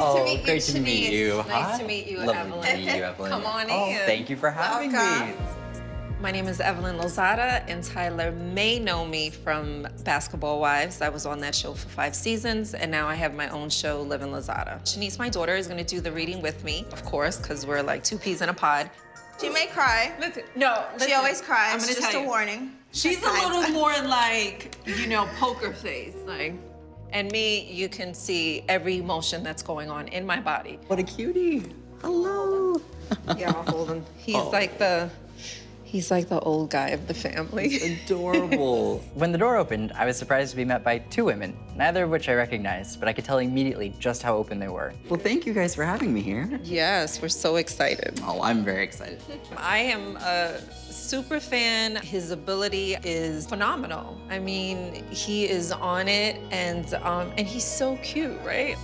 Nice to meet you, Great to meet you. Shaniece. Hi. Nice to meet you, Lovely Evelyn. to meet you, Evelyn. Come on Oh, in. thank you for having me. My name is Evelyn Lozada, and Tyler may know me from Basketball Wives. I was on that show for 5 seasons, and now I have my own show, Live in Lozada. Shaniece, my daughter, is gonna do the reading with me, of course, because we're like 2 peas in a pod. She may cry. Listen, She always cries. I'm gonna just tell a you. warning. She's a little more like, you know, poker face, like. And me, you can see every emotion that's going on in my body. What a cutie. Hello. Yeah, I'll hold him. He's like the old guy of the family. Adorable. When the door opened, I was surprised to be met by 2 women, neither of which I recognized, but I could tell immediately just how open they were. Well, thank you guys for having me here. Yes, we're so excited. Oh, I'm very excited. I am a super fan. His ability is phenomenal. I mean, he is on it, and he's so cute, right?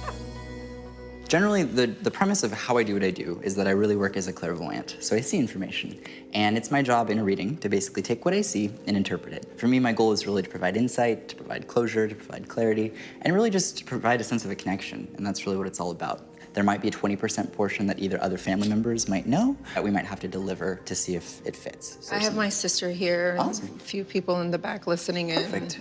Generally, the premise of how I do what I do is that I really work as a clairvoyant. So I see information, and it's my job in a reading to basically take what I see and interpret it. For me, my goal is really to provide insight, to provide closure, to provide clarity, and really just to provide a sense of a connection, and that's really what it's all about. There might be a 20% portion that either other family members might know, that we might have to deliver to see if it fits. So I have my sister here, Awesome. and a few people in the back listening in. Perfect.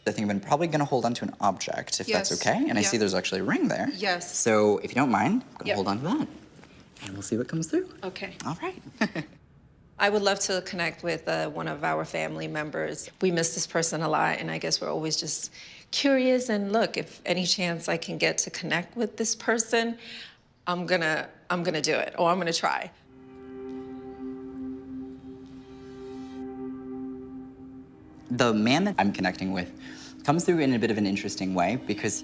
I think I'm probably gonna hold on to an object, if that's Yes. okay. And I Yeah. see there's actually a ring there. Yes. So if you don't mind, I'm gonna Yep. hold on to that. And we'll see what comes through. Okay. All right. I would love to connect with one of our family members. We miss this person a lot, and I guess we're always just curious. And look, if any chance I can get to connect with this person, I'm gonna do it, or I'm gonna try. The man that I'm connecting with comes through in a bit of an interesting way because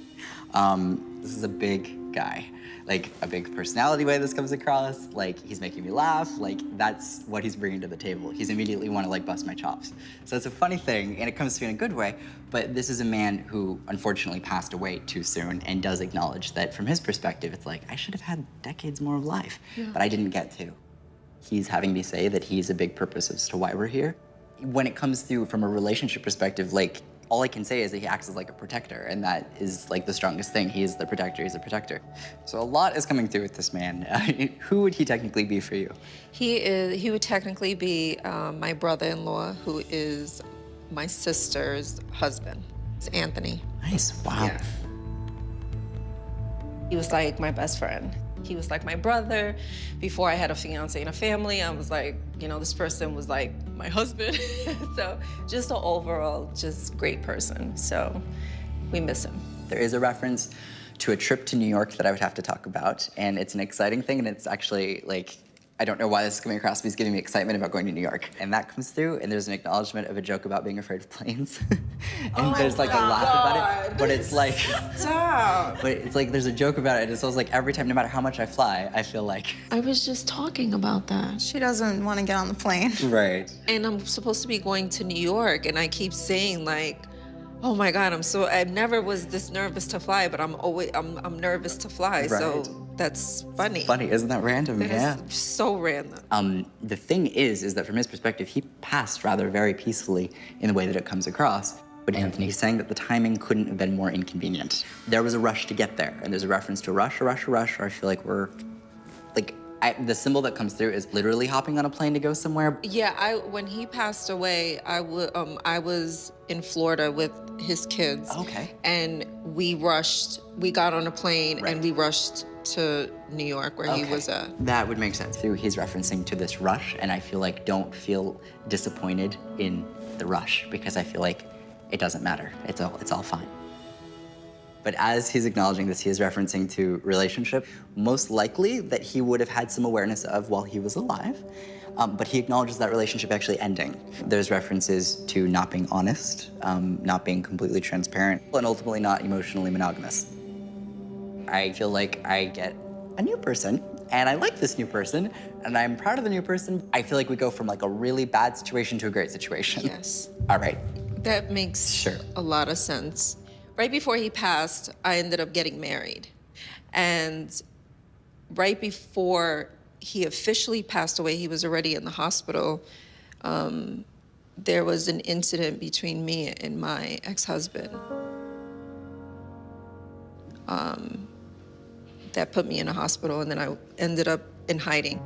this is a big guy. Like, a big personality way this comes across. Like, he's making me laugh. Like, that's what he's bringing to the table. He's immediately want to, like, bust my chops. So it's a funny thing, and it comes through in a good way, but this is a man who unfortunately passed away too soon and does acknowledge that from his perspective, it's like, I should have had decades more of life, but I didn't get to. He's having me say that he's a big purpose as to why we're here. When it comes through from a relationship perspective, like, all I can say is that he acts as like a protector, and that is like the strongest thing. He is the protector, he's a protector. So a lot is coming through with this man. Who would he technically be for you? He would technically be my brother-in-law, who is my sister's husband. It's Anthony. Nice, wow. Yeah. He was like my best friend. He was like my brother. Before I had a fiance and a family, I was like, you know, this person was like my husband. So just an overall, just great person. So we miss him. There is a reference to a trip to New York that I would have to talk about, and it's an exciting thing, and it's actually like, I don't know why this is coming across, but he's giving me excitement about going to New York. And that comes through, and there's an acknowledgement of a joke about being afraid of planes. And there's like a laugh about it, but it's like, Stop. but it's like there's a joke about it, and so it's like every time, no matter how much I fly, I feel like. I was just talking about that. She doesn't want to get on the plane. Right. And I'm supposed to be going to New York, and I keep saying like, oh my God, I never was this nervous to fly, but I'm nervous to fly. So that's funny. Funny, isn't that random? That Yeah. is so random. The thing is that from his perspective, he passed rather very peacefully in the way that it comes across. But Anthony's saying that the timing couldn't have been more inconvenient. There was a rush to get there, and there's a reference to a rush, or I feel like we're, like, the symbol that comes through is literally hopping on a plane to go somewhere. Yeah, when he passed away, I was in Florida with his kids. Okay. And we got on a plane and we rushed to New York where he was at. That would make sense. He's referencing to this rush, and I feel like don't feel disappointed in the rush, because I feel like it doesn't matter. It's all fine. But as he's acknowledging this, he is referencing to relationship, most likely that he would have had some awareness of while he was alive, but he acknowledges that relationship actually ending. There's references to not being honest, not being completely transparent, and ultimately not emotionally monogamous. I feel like I get a new person, and I like this new person, and I'm proud of the new person. I feel like we go from like a really bad situation to a great situation. Yes. All right. That makes a lot of sense. Right before he passed, I ended up getting married. And right before he officially passed away, he was already in the hospital. There was an incident between me and my ex-husband. that put me in a hospital, and then I ended up in hiding.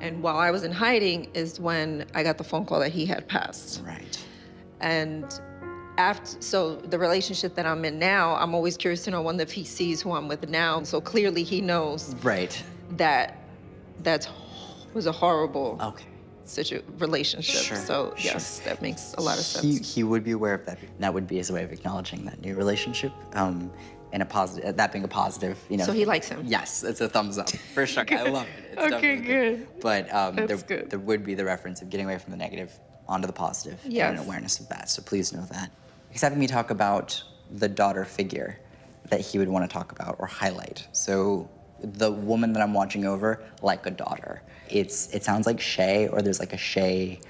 And while I was in hiding is when I got the phone call that he had passed. Right. And so the relationship that I'm in now, I'm always curious to know, one, if he sees who I'm with now. So clearly he knows Right. that was a horrible relationship. Sure, So yes, that makes a lot of sense. He would be aware of that. That would be his way of acknowledging that new relationship, and a positive. That being a positive, you know. So he likes him. Yes, it's a thumbs up for sure. I love it. It's Okay, good. But That's good. there would be the reference of getting away from the negative onto the positive, Yes. and an awareness of that. So please know that. He's having me talk about the daughter figure that he would want to talk about or highlight. So the woman that I'm watching over, like a daughter. It sounds like Shay, or there's like a Shay,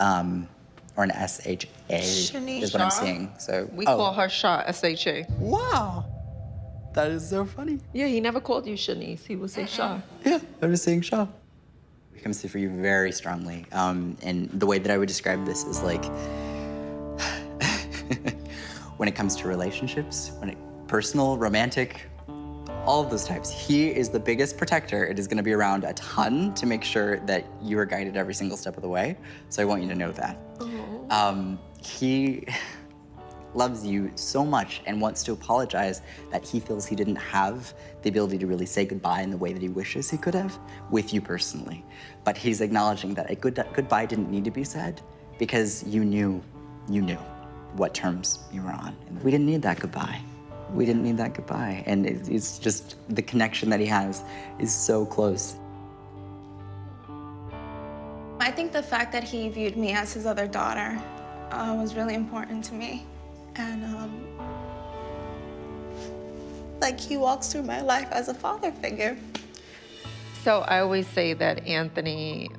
or an S-H-A Shaniece. is what I'm seeing. So We call her Shah, S-H-A. Wow, that is so funny. Yeah, he never called you Shaniece. He would say Shah. Yeah, I was saying Shah. It comes through for you very strongly. And the way that I would describe this is like, when it comes to relationships, personal, romantic, all of those types, he is the biggest protector. It is gonna be around a ton to make sure that you are guided every single step of the way. So I want you to know that. He loves you so much and wants to apologize that he feels he didn't have the ability to really say goodbye in the way that he wishes he could have with you personally. But he's acknowledging that a goodbye didn't need to be said because you knew what terms you were on. And we didn't need that goodbye. We didn't need that goodbye. And it's just, the connection that he has is so close. I think the fact that he viewed me as his other daughter was really important to me. And like, he walks through my life as a father figure. So I always say that Anthony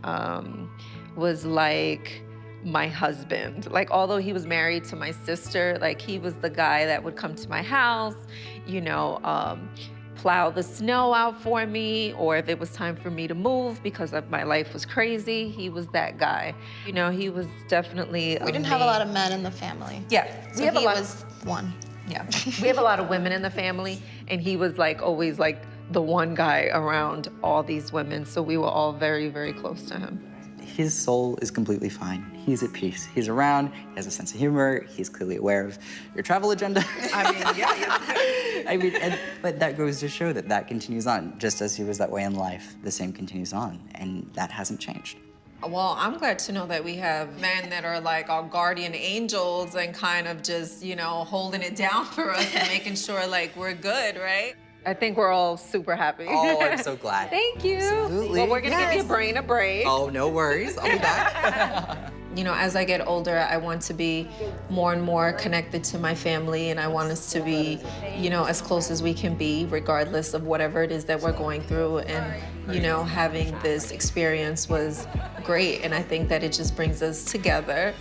was like my husband. Like, although he was married to my sister, like, he was the guy that would come to my house, you know, plow the snow out for me, or if it was time for me to move because my life was crazy, he was that guy. You know, he was definitely We didn't have a lot of men in the family. Yeah, So we have he a lot. was one. Yeah, we have a lot of women in the family, and he was like always like the one guy around all these women. So we were all very, very close to him. His soul is completely fine. He's at peace. He's around, he has a sense of humor, he's clearly aware of your travel agenda. I mean, yeah. I mean, but that goes to show that that continues on. Just as he was that way in life, the same continues on, and that hasn't changed. Well, I'm glad to know that we have men that are like our guardian angels and kind of just, you know, holding it down for us and making sure like we're good, right? I think we're all super happy. Oh, I'm so glad. Thank you. Absolutely. Well, we're gonna give your Yes. brain a break. Oh, no worries. I'll be back. You know, as I get older, I want to be more and more connected to my family, and I want us to be, you know, as close as we can be, regardless of whatever it is that we're going through. And, you know, having this experience was great, and I think that it just brings us together.